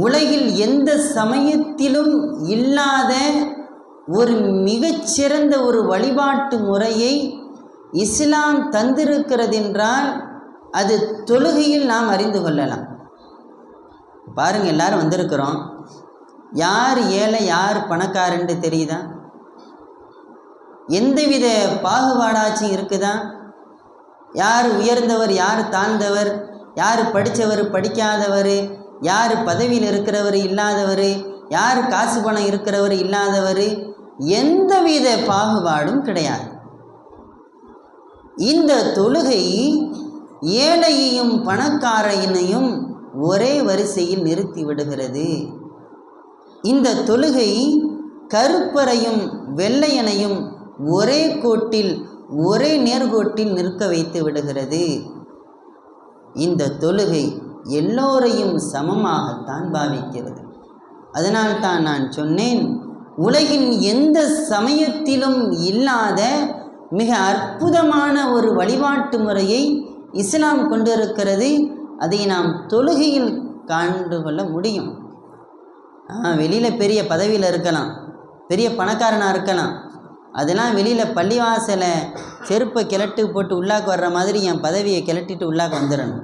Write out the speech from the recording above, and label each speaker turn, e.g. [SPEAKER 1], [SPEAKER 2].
[SPEAKER 1] உலகில் எந்த சமயத்திலும் இல்லாத ஒரு மிகச்சிறந்த ஒரு வழிபாட்டு முறையை இஸ்லாம் தந்திருக்கிறதென்றால் அது தொழுகையில் நாம் அறிந்து கொள்ளலாம். பாருங்கள், எல்லாரும் வந்திருக்கிறோம். யார் ஏழை யார் பணக்காரன்னு தெரியுதா? எந்தவித பாகுபாடாச்சும் இருக்குதா? யார் உயர்ந்தவர் யார் தாழ்ந்தவர், யார் படித்தவர் படிக்காதவர், யார் பதவியில் இருக்கிறவர் இல்லாதவர், யார் காசு பணம் இருக்கிறவர் இல்லாதவர், எந்தவித பாகுபாடும் கிடையாது. இந்த தொழுகை ஏழையையும் பணக்காரனையும் ஒரே வரிசையில் நிறுத்தி விடுகிறது. இந்த தொழுகை கருப்பரையும் வெள்ளையனையும் ஒரே கோட்டில் ஒரே நேர்கோட்டில் நிற்க வைத்து விடுகிறது. இந்த தொழுகை எல்லோரையும் சமமாகத்தான் பாவிக்கிறது. அதனால்தான் நான் சொன்னேன், உலகின் எந்த சமயத்திலும் இல்லாத மிக அற்புதமான ஒரு வழிபாட்டு முறையை இஸ்லாம் கொண்டிருக்கிறது. அதை நாம் தொழுகையில் கண்டு கொள்ள முடியும். வெளியில் பெரிய பதவியில் இருக்கலாம், பெரிய பணக்காரனாக இருக்கலாம், அதெல்லாம் வெளியில் பள்ளிவாசலை செருப்பை கிளட்டு போட்டு உள்ளாக்க வர்ற மாதிரி என் பதவியை கிளட்டிட்டு உள்ளாக்க வந்துடணும்.